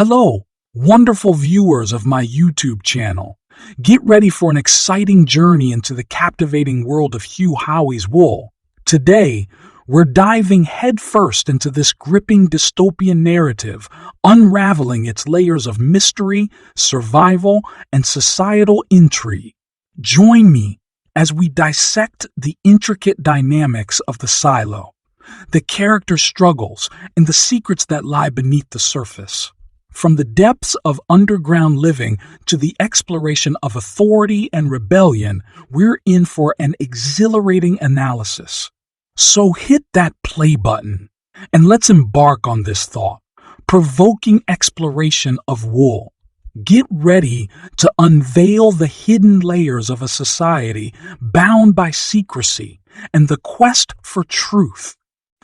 Hello, wonderful viewers of my YouTube channel. Get ready for an exciting journey into the captivating world of Hugh Howey's Wool. Today, we're diving headfirst into this gripping dystopian narrative, unraveling its layers of mystery, survival, and societal intrigue. Join me as we dissect the intricate dynamics of the silo, the character struggles, and the secrets that lie beneath the surface. From the depths of underground living to the exploration of authority and rebellion, we're in for an exhilarating analysis. So hit that play button and let's embark on this thought-provoking exploration of wool. Get ready to unveil the hidden layers of a society bound by secrecy and the quest for truth.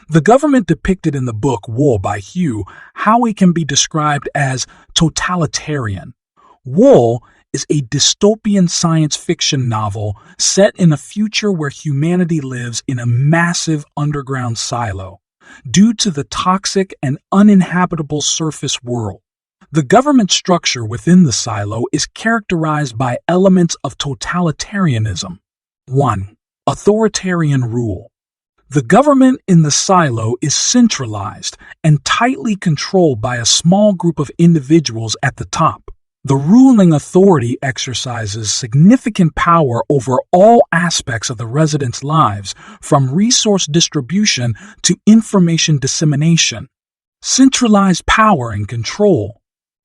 The government depicted in the book Wool by Hugh Howey can be described as totalitarian. Wool is a dystopian science fiction novel set in a future where humanity lives in a massive underground silo due to the toxic and uninhabitable surface world. The government structure within the silo is characterized by elements of totalitarianism. 1. Authoritarian rule. The government in the silo is centralized and tightly controlled by a small group of individuals at the top. The ruling authority exercises significant power over all aspects of the residents' lives, from resource distribution to information dissemination. Centralized power and control.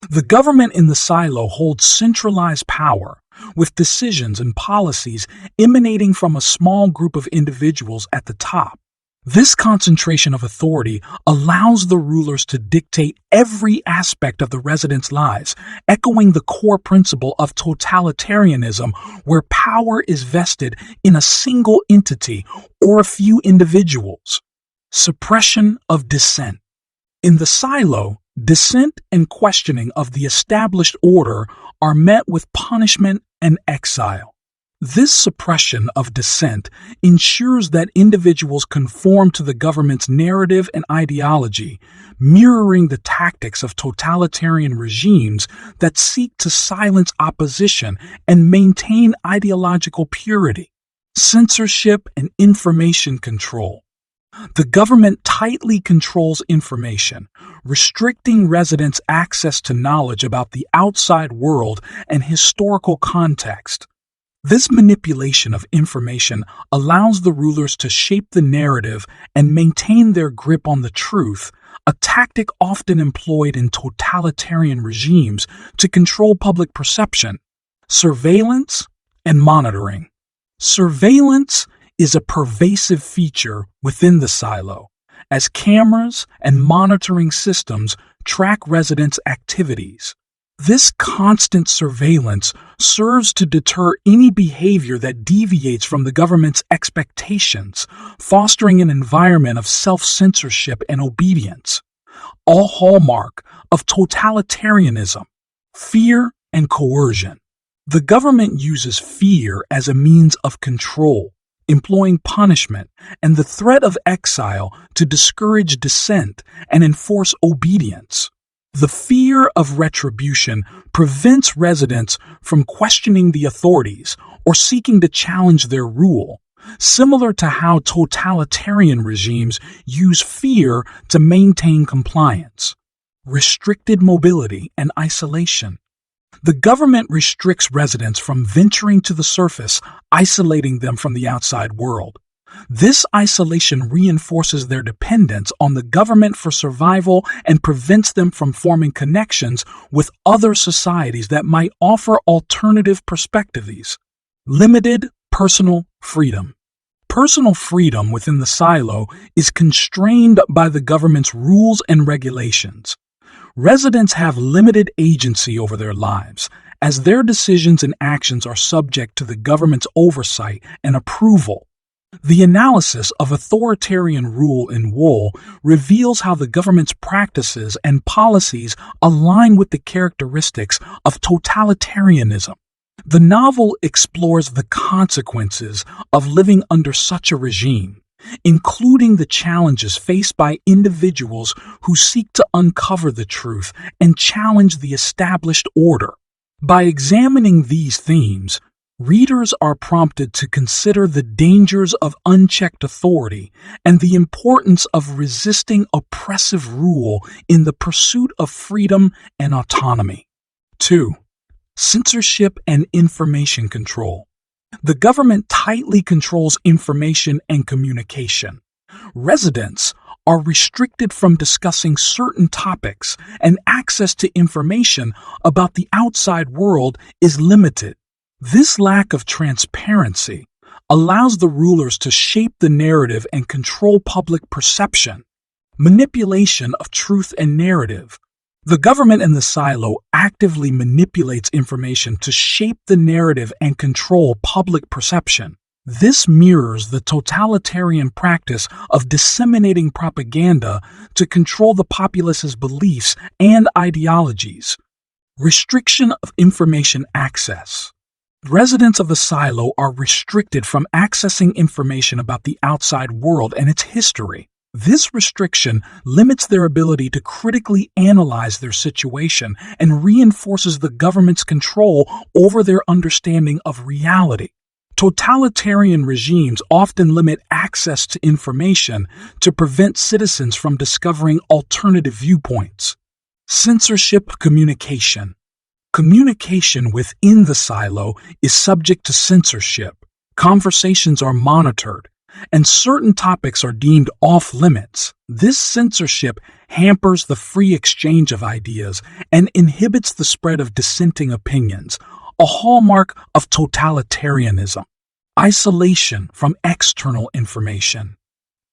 The government in the silo holds centralized power, with decisions and policies emanating from a small group of individuals at the top. This concentration of authority allows the rulers to dictate every aspect of the residents' lives, echoing the core principle of totalitarianism, where power is vested in a single entity or a few individuals. Suppression of dissent. In the silo, dissent and questioning of the established order are met with punishment and exile. This suppression of dissent ensures that individuals conform to the government's narrative and ideology, mirroring the tactics of totalitarian regimes that seek to silence opposition and maintain ideological purity. Censorship and information control. The government tightly controls information, restricting residents' access to knowledge about the outside world and historical context. This manipulation of information allows the rulers to shape the narrative and maintain their grip on the truth, a tactic often employed in totalitarian regimes to control public perception. Surveillance and monitoring. Surveillance is a pervasive feature within the silo, as cameras and monitoring systems track residents' activities. This constant surveillance serves to deter any behavior that deviates from the government's expectations, fostering an environment of self-censorship and obedience. A hallmark of totalitarianism: fear and coercion. The government uses fear as a means of control, employing punishment and the threat of exile to discourage dissent and enforce obedience. The fear of retribution prevents residents from questioning the authorities or seeking to challenge their rule, similar to how totalitarian regimes use fear to maintain compliance. Restricted mobility and isolation. The government restricts residents from venturing to the surface, isolating them from the outside world. This isolation reinforces their dependence on the government for survival and prevents them from forming connections with other societies that might offer alternative perspectives. Limited personal freedom. Personal freedom within the silo is constrained by the government's rules and regulations. Residents have limited agency over their lives, as their decisions and actions are subject to the government's oversight and approval. The analysis of authoritarian rule in Wool reveals how the government's practices and policies align with the characteristics of totalitarianism. The novel explores the consequences of living under such a regime, including the challenges faced by individuals who seek to uncover the truth and challenge the established order. By examining these themes, readers are prompted to consider the dangers of unchecked authority and the importance of resisting oppressive rule in the pursuit of freedom and autonomy. 2. Censorship and information control. The government tightly controls information and communication. Residents are restricted from discussing certain topics, and access to information about the outside world is limited. This lack of transparency allows the rulers to shape the narrative and control public perception. Manipulation of truth and narrative. The government in the silo actively manipulates information to shape the narrative and control public perception. This mirrors the totalitarian practice of disseminating propaganda to control the populace's beliefs and ideologies. Restriction of information access. Residents of the silo are restricted from accessing information about the outside world and its history. This restriction limits their ability to critically analyze their situation and reinforces the government's control over their understanding of reality. Totalitarian regimes often limit access to information to prevent citizens from discovering alternative viewpoints. Censorship communication. Communication within the silo is subject to censorship. Conversations are monitored, and certain topics are deemed off-limits. This censorship hampers the free exchange of ideas and inhibits the spread of dissenting opinions, a hallmark of totalitarianism. Isolation from external information.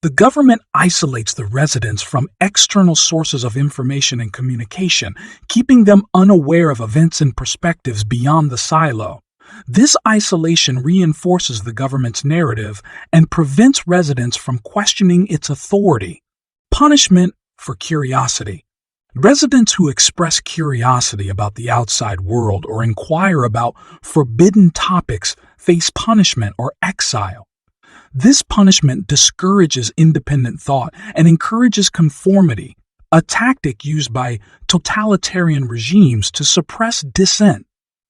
The government isolates the residents from external sources of information and communication, keeping them unaware of events and perspectives beyond the silo. This isolation reinforces the government's narrative and prevents residents from questioning its authority. Punishment for curiosity. Residents who express curiosity about the outside world or inquire about forbidden topics face punishment or exile. This punishment discourages independent thought and encourages conformity, a tactic used by totalitarian regimes to suppress dissent.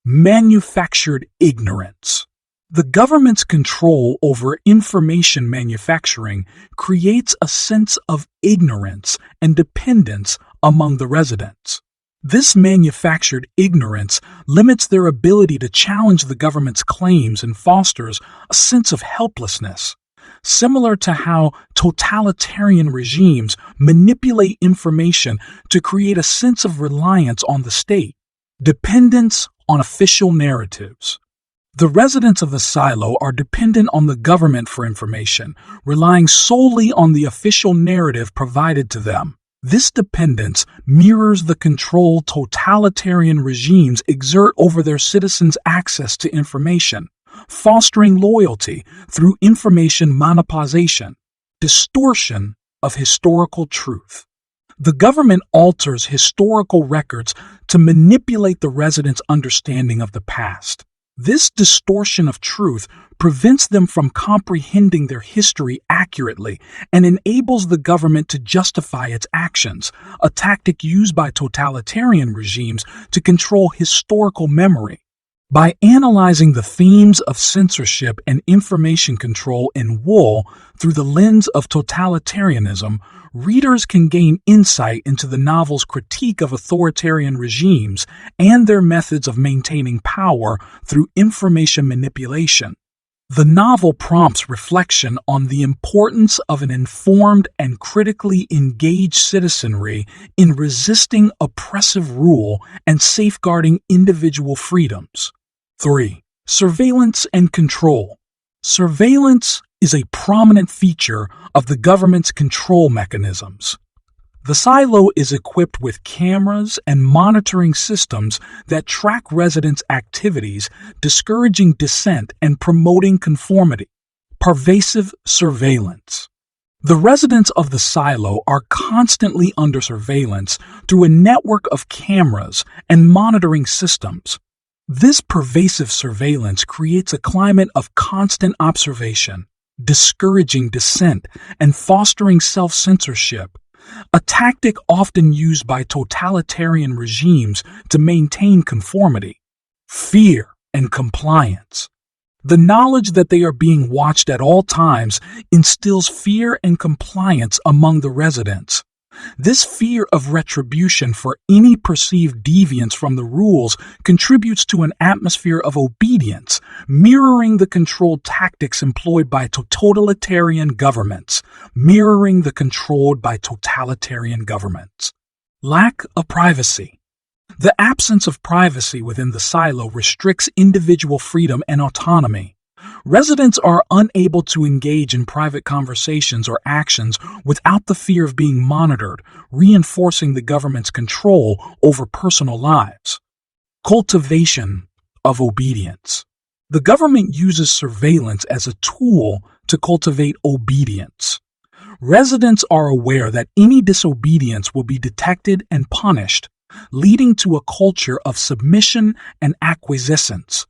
Manufactured ignorance. The government's control over information manufacturing creates a sense of ignorance and dependence among the residents. This manufactured ignorance limits their ability to challenge the government's claims and fosters a sense of helplessness, similar to how totalitarian regimes manipulate information to create a sense of reliance on the state. Dependence on official narratives. The residents of the silo are dependent on the government for information, relying solely on the official narrative provided to them. This dependence mirrors the control totalitarian regimes exert over their citizens' access to information, fostering loyalty through information monopolization, distortion of historical truth. The government alters historical records to manipulate the residents' understanding of the past. This distortion of truth prevents them from comprehending their history accurately and enables the government to justify its actions, a tactic used by totalitarian regimes to control historical memory. By analyzing the themes of censorship and information control in Wool through the lens of totalitarianism, readers can gain insight into the novel's critique of authoritarian regimes and their methods of maintaining power through information manipulation. The novel prompts reflection on the importance of an informed and critically engaged citizenry in resisting oppressive rule and safeguarding individual freedoms. 3. Surveillance and control. Surveillance is a prominent feature of the government's control mechanisms. The silo is equipped with cameras and monitoring systems that track residents' activities, discouraging dissent and promoting conformity. Pervasive surveillance. The residents of the silo are constantly under surveillance through a network of cameras and monitoring systems. This pervasive surveillance creates a climate of constant observation, discouraging dissent, and fostering self-censorship, a tactic often used by totalitarian regimes to maintain conformity. Fear and compliance. The knowledge that they are being watched at all times instills fear and compliance among the residents. This fear of retribution for any perceived deviance from the rules contributes to an atmosphere of obedience, mirroring the controlled tactics employed by totalitarian governments. Lack of privacy. The absence of privacy within the silo restricts individual freedom and autonomy. Residents are unable to engage in private conversations or actions without the fear of being monitored, reinforcing the government's control over personal lives. Cultivation of obedience. The government uses surveillance as a tool to cultivate obedience. Residents are aware that any disobedience will be detected and punished, leading to a culture of submission and acquiescence,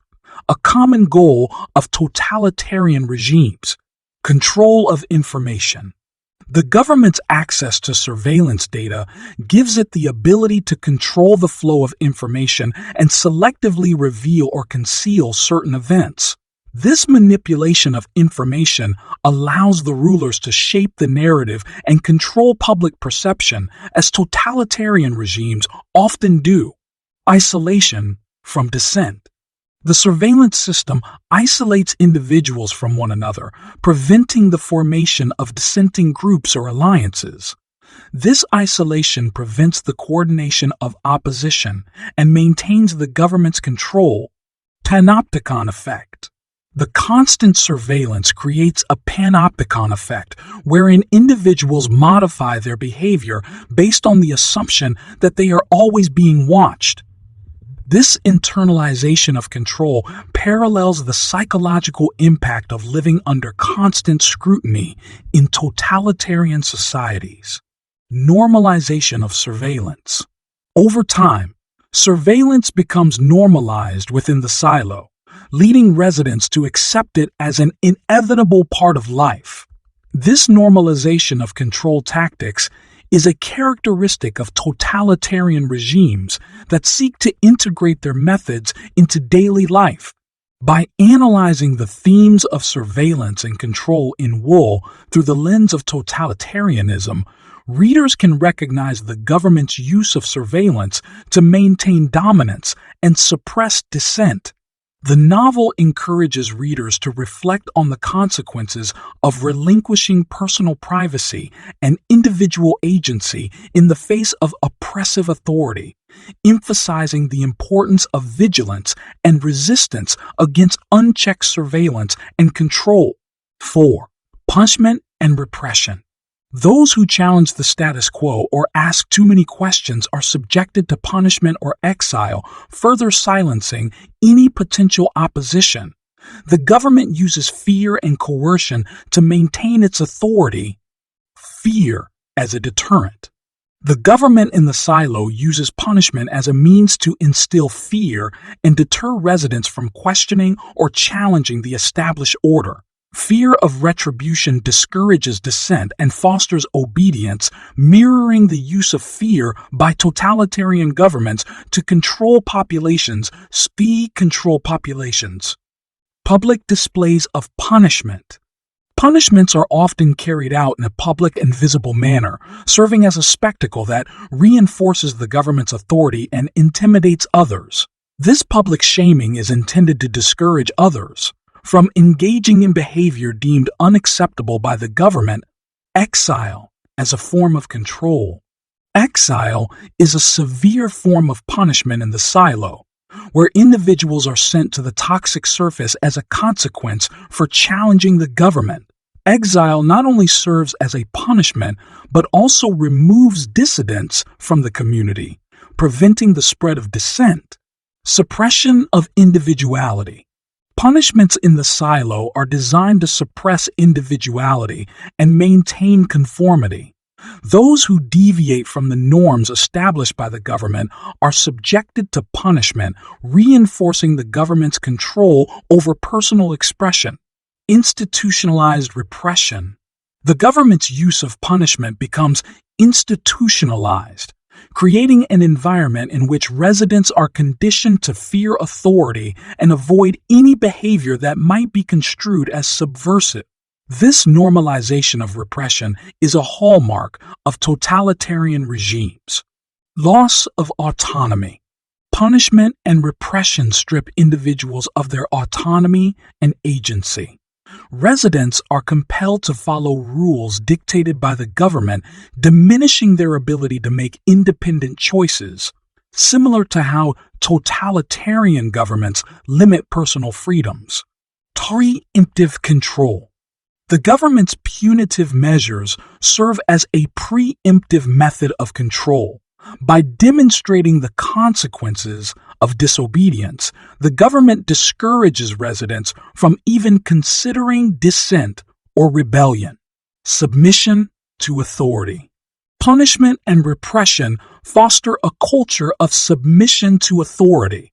a common goal of totalitarian regimes. Control of information. The government's access to surveillance data gives it the ability to control the flow of information and selectively reveal or conceal certain events. This manipulation of information allows the rulers to shape the narrative and control public perception, as totalitarian regimes often do. Isolation from dissent. The surveillance system isolates individuals from one another, preventing the formation of dissenting groups or alliances. This isolation prevents the coordination of opposition and maintains the government's control. Panopticon effect. The constant surveillance creates a panopticon effect, wherein individuals modify their behavior based on the assumption that they are always being watched. This internalization of control parallels the psychological impact of living under constant scrutiny in totalitarian societies. Normalization of surveillance. Over time, surveillance becomes normalized within the silo, leading residents to accept it as an inevitable part of life. This normalization of control tactics is a characteristic of totalitarian regimes that seek to integrate their methods into daily life. By analyzing the themes of surveillance and control in Wool through the lens of totalitarianism, readers can recognize the government's use of surveillance to maintain dominance and suppress dissent. The novel encourages readers to reflect on the consequences of relinquishing personal privacy and individual agency in the face of oppressive authority, emphasizing the importance of vigilance and resistance against unchecked surveillance and control. 4. Punishment and repression. Those who challenge the status quo or ask too many questions are subjected to punishment or exile, further silencing any potential opposition. The government uses fear and coercion to maintain its authority. Fear as a deterrent. The government in the silo uses punishment as a means to instill fear and deter residents from questioning or challenging the established order. Fear of retribution discourages dissent and fosters obedience, mirroring the use of fear by totalitarian governments to control populations. Public displays of punishment. Punishments are often carried out in a public and visible manner, serving as a spectacle that reinforces the government's authority and intimidates others. This public shaming is intended to discourage others from engaging in behavior deemed unacceptable by the government. Exile as a form of control. Exile is a severe form of punishment in the silo, where individuals are sent to the toxic surface as a consequence for challenging the government. Exile not only serves as a punishment, but also removes dissidents from the community, preventing the spread of dissent. Suppression of individuality. Punishments in the silo are designed to suppress individuality and maintain conformity. Those who deviate from the norms established by the government are subjected to punishment, reinforcing the government's control over personal expression. Institutionalized repression. The government's use of punishment becomes institutionalized, creating an environment in which residents are conditioned to fear authority and avoid any behavior that might be construed as subversive. This normalization of repression is a hallmark of totalitarian regimes. Loss of autonomy. Punishment and repression strip individuals of their autonomy and agency. Residents are compelled to follow rules dictated by the government, diminishing their ability to make independent choices, similar to how totalitarian governments limit personal freedoms. Preemptive control. The government's punitive measures serve as a preemptive method of control. By demonstrating the consequences of disobedience, the government discourages residents from even considering dissent or rebellion. Submission to authority. Punishment and repression foster a culture of submission to authority.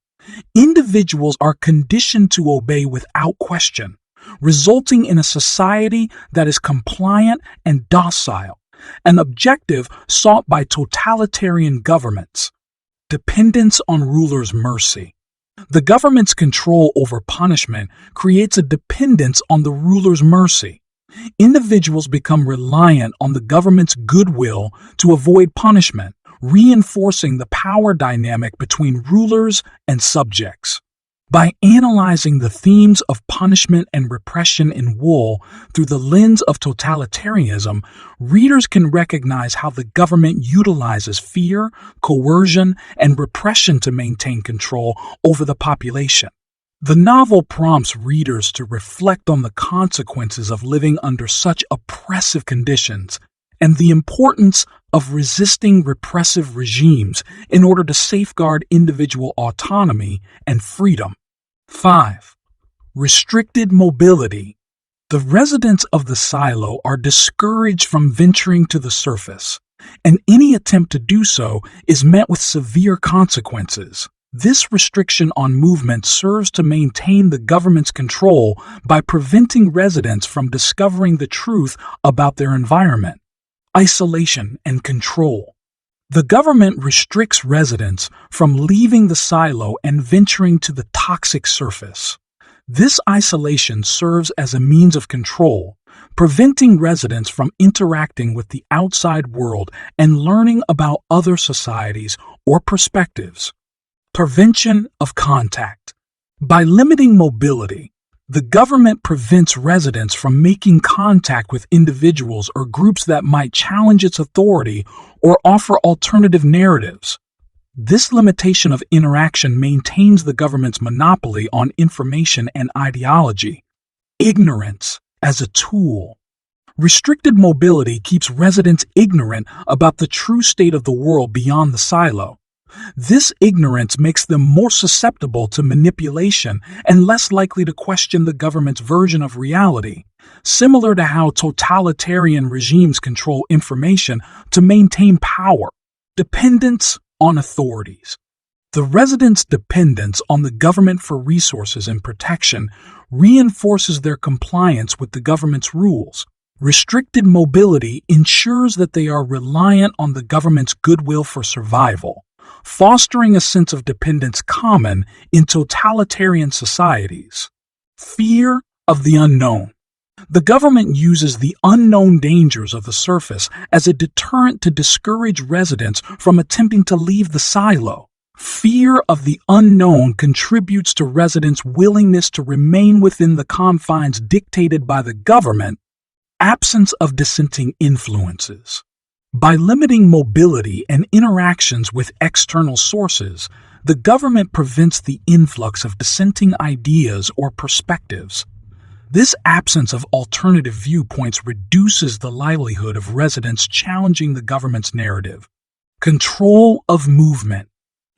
Individuals are conditioned to obey without question, resulting in a society that is compliant and docile, an objective sought by totalitarian governments. Dependence on rulers' mercy. The government's control over punishment creates a dependence on the ruler's mercy. Individuals become reliant on the government's goodwill to avoid punishment, reinforcing the power dynamic between rulers and subjects. By analyzing the themes of punishment and repression in Wool through the lens of totalitarianism, readers can recognize how the government utilizes fear, coercion, and repression to maintain control over the population. The novel prompts readers to reflect on the consequences of living under such oppressive conditions and the importance of resisting repressive regimes in order to safeguard individual autonomy and freedom. 5. Restricted mobility. The residents of the silo are discouraged from venturing to the surface, and any attempt to do so is met with severe consequences. This restriction on movement serves to maintain the government's control by preventing residents from discovering the truth about their environment. Isolation and control. The government restricts residents from leaving the silo and venturing to the toxic surface. This isolation serves as a means of control, preventing residents from interacting with the outside world and learning about other societies or perspectives. Prevention of contact. By limiting mobility, the government prevents residents from making contact with individuals or groups that might challenge its authority or offer alternative narratives. This limitation of interaction maintains the government's monopoly on information and ideology. Ignorance as a tool. Restricted mobility keeps residents ignorant about the true state of the world beyond the silo. This ignorance makes them more susceptible to manipulation and less likely to question the government's version of reality, similar to how totalitarian regimes control information to maintain power. Dependence on authorities. The residents' dependence on the government for resources and protection reinforces their compliance with the government's rules. Restricted mobility ensures that they are reliant on the government's goodwill for survival, fostering a sense of dependence common in totalitarian societies. Fear of the unknown. The government uses the unknown dangers of the surface as a deterrent to discourage residents from attempting to leave the silo. Fear of the unknown contributes to residents' willingness to remain within the confines dictated by the government. Absence of dissenting influences. By limiting mobility and interactions with external sources, the government prevents the influx of dissenting ideas or perspectives. This absence of alternative viewpoints reduces the livelihood of residents challenging the government's narrative. Control of movement.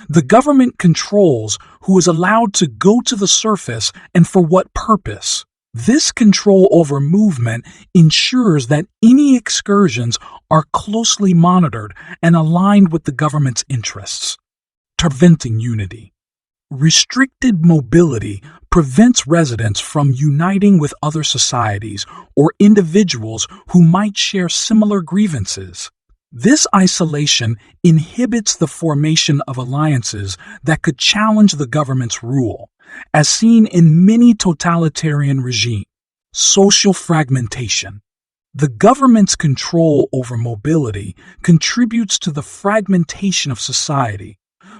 The government controls who is allowed to go to the surface and for what purpose. This control over movement ensures that any excursions are closely monitored and aligned with the government's interests. Preventing unity. Restricted mobility prevents residents from uniting with other societies or individuals who might share similar grievances. This isolation inhibits the formation of alliances that could challenge the government's rule, as seen in many totalitarian regimes. Social fragmentation. The government's control over mobility contributes to the fragmentation of society,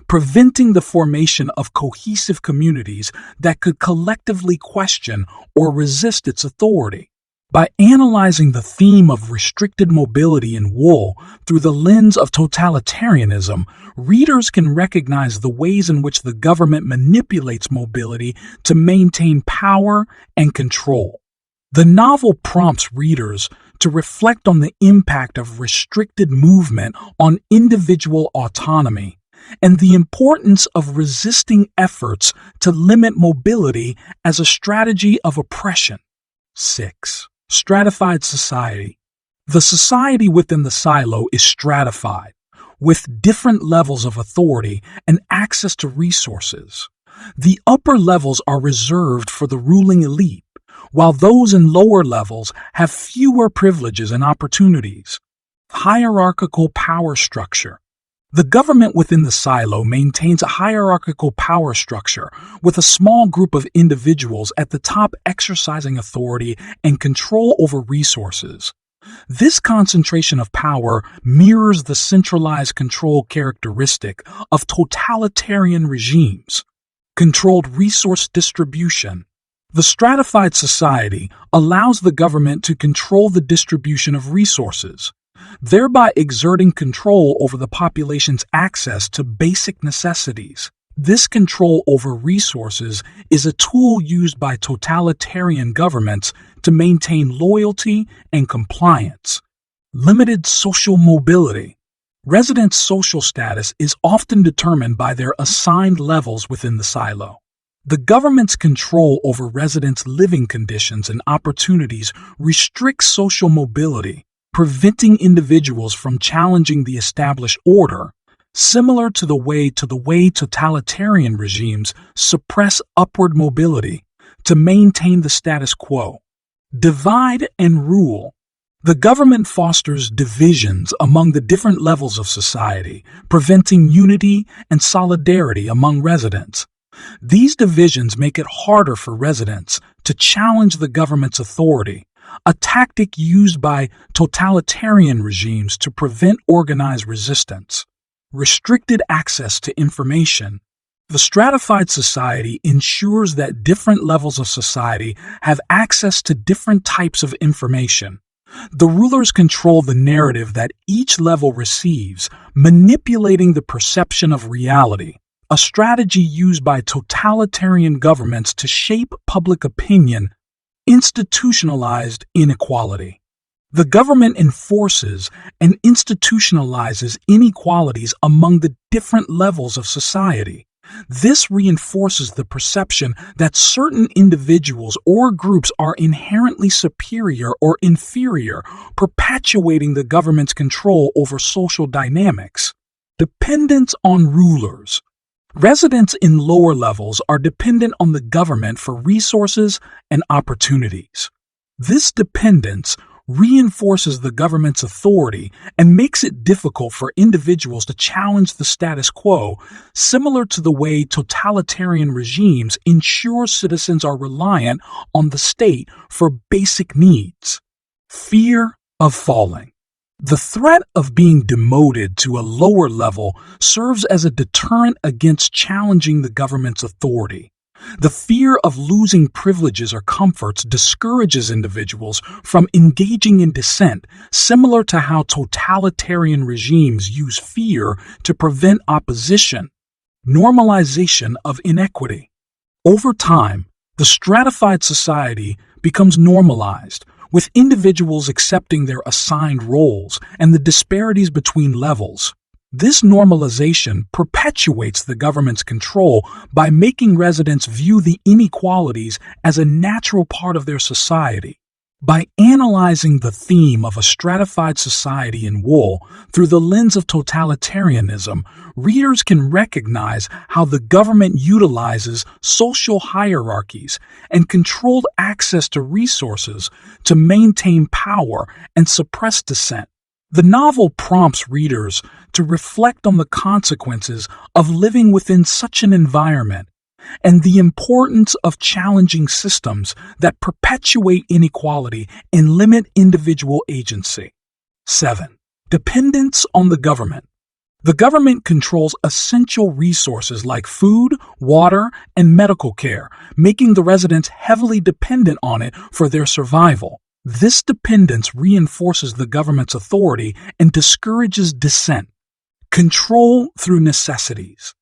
preventing the formation of cohesive communities that could collectively question or resist its authority. By analyzing the theme of restricted mobility in wool through the lens of totalitarianism, readers can recognize the ways in which the government manipulates mobility to maintain power and control. The novel prompts readers to reflect on the impact of restricted movement on individual autonomy and the importance of resisting efforts to limit mobility as a strategy of oppression. 6. Stratified society. The society within the silo is stratified, with different levels of authority and access to resources. The upper levels are reserved for the ruling elite, while those in lower levels have fewer privileges and opportunities. Hierarchical power structure. The government within the silo maintains a hierarchical power structure with a small group of individuals at the top exercising authority and control over resources. This concentration of power mirrors the centralized control characteristic of totalitarian regimes. Controlled resource distribution. The stratified society allows the government to control the distribution of resources, thereby exerting control over the population's access to basic necessities. This control over resources is a tool used by totalitarian governments to maintain loyalty and compliance. Limited social mobility. Residents' social status is often determined by their assigned levels within the silo. The government's control over residents' living conditions and opportunities restricts social mobility, preventing individuals from challenging the established order, similar to the way totalitarian regimes suppress upward mobility to maintain the status quo. Divide and rule. The government fosters divisions among the different levels of society, preventing unity and solidarity among residents. These divisions make it harder for residents to challenge the government's authority, a tactic used by totalitarian regimes to prevent organized resistance. Restricted access to information. The stratified society ensures that different levels of society have access to different types of information. The rulers control the narrative that each level receives, manipulating the perception of reality, a strategy used by totalitarian governments to shape public opinion. Institutionalized inequality. The government enforces and institutionalizes inequalities among the different levels of society. This reinforces the perception that certain individuals or groups are inherently superior or inferior, perpetuating the government's control over social dynamics. Dependence on rulers. Residents in lower levels are dependent on the government for resources and opportunities. This dependence reinforces the government's authority and makes it difficult for individuals to challenge the status quo, similar to the way totalitarian regimes ensure citizens are reliant on the state for basic needs. Fear of falling. The threat of being demoted to a lower level serves as a deterrent against challenging the government's authority. The fear of losing privileges or comforts discourages individuals from engaging in dissent, similar to how totalitarian regimes use fear to prevent opposition. Normalization of inequity. Over time, the stratified society becomes normalized, with individuals accepting their assigned roles and the disparities between levels. This normalization perpetuates the government's control by making residents view the inequalities as a natural part of their society. By analyzing the theme of a stratified society in Wool through the lens of totalitarianism, readers can recognize how the government utilizes social hierarchies and controlled access to resources to maintain power and suppress dissent. The novel prompts readers to reflect on the consequences of living within such an environment and the importance of challenging systems that perpetuate inequality and limit individual agency. 7. Dependence on the government. The government controls essential resources like food, water, and medical care, making the residents heavily dependent on it for their survival. This dependence reinforces the government's authority and discourages dissent. Control through necessities.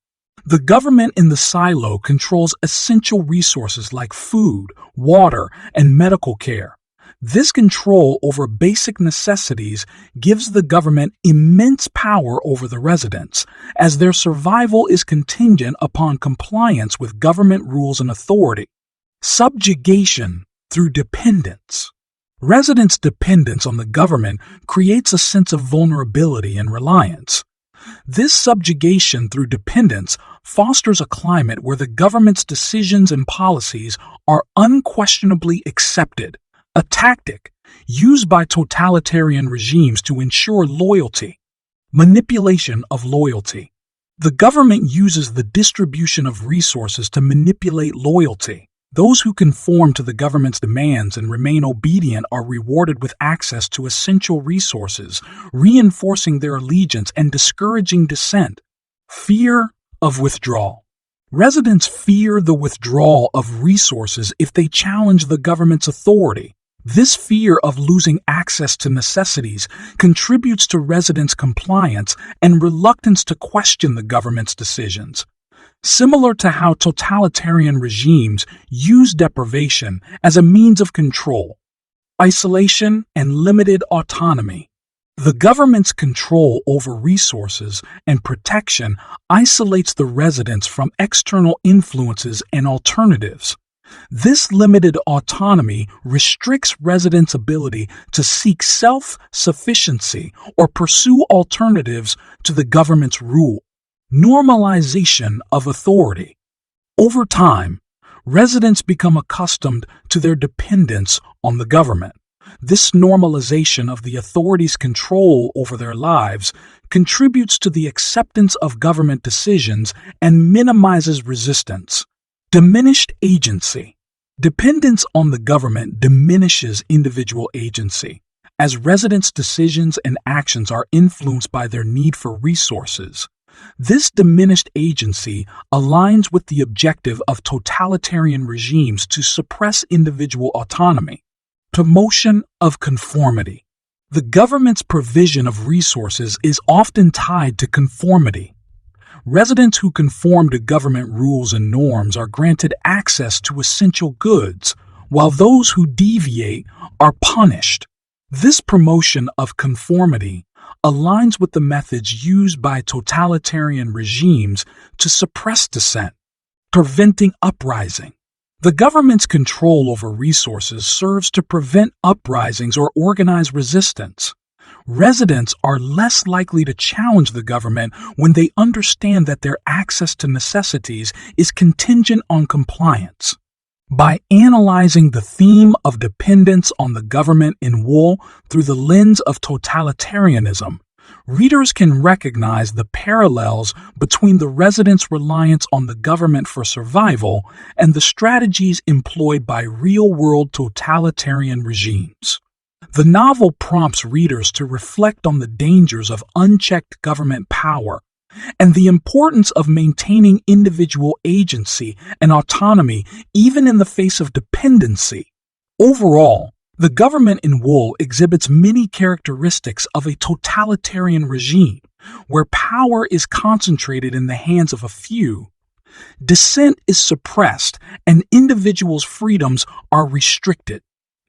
The government in the silo controls essential resources like food, water, and medical care. This control over basic necessities gives the government immense power over the residents, as their survival is contingent upon compliance with government rules and authority. Subjugation through dependence. Residents' dependence on the government creates a sense of vulnerability and reliance. This subjugation through dependence fosters a climate where the government's decisions and policies are unquestionably accepted, a tactic used by totalitarian regimes to ensure loyalty. Manipulation of loyalty. The government uses the distribution of resources to manipulate loyalty. Those who conform to the government's demands and remain obedient are rewarded with access to essential resources, reinforcing their allegiance and discouraging dissent. Fear of withdrawal. Residents fear the withdrawal of resources if they challenge the government's authority. This fear of losing access to necessities contributes to residents' compliance and reluctance to question the government's decisions. Similar to how totalitarian regimes use deprivation as a means of control, isolation, and limited autonomy. The government's control over resources and protection isolates the residents from external influences and alternatives. This limited autonomy restricts residents' ability to seek self-sufficiency or pursue alternatives to the government's rule. Normalization of authority. Over time, residents become accustomed to their dependence on the government. This normalization of the authority's control over their lives contributes to the acceptance of government decisions and minimizes resistance. Diminished agency. Dependence on the government diminishes individual agency, as residents' decisions and actions are influenced by their need for resources. This diminished agency aligns with the objective of totalitarian regimes to suppress individual autonomy. Promotion of conformity. The government's provision of resources is often tied to conformity. Residents who conform to government rules and norms are granted access to essential goods, while those who deviate are punished. This promotion of conformity aligns with the methods used by totalitarian regimes to suppress dissent, preventing uprising. The government's control over resources serves to prevent uprisings or organize resistance. Residents are less likely to challenge the government when they understand that their access to necessities is contingent on compliance. By analyzing the theme of dependence on the government in Wool through the lens of totalitarianism, readers can recognize the parallels between the residents' reliance on the government for survival and the strategies employed by real-world totalitarian regimes. The novel prompts readers to reflect on the dangers of unchecked government power and the importance of maintaining individual agency and autonomy even in the face of dependency. Overall, the government in Wool exhibits many characteristics of a totalitarian regime, where power is concentrated in the hands of a few. Dissent is suppressed and individuals' freedoms are restricted.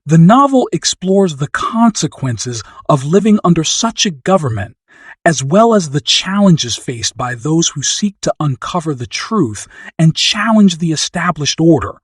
The novel explores the consequences of living under such a government, as well as the challenges faced by those who seek to uncover the truth and challenge the established order.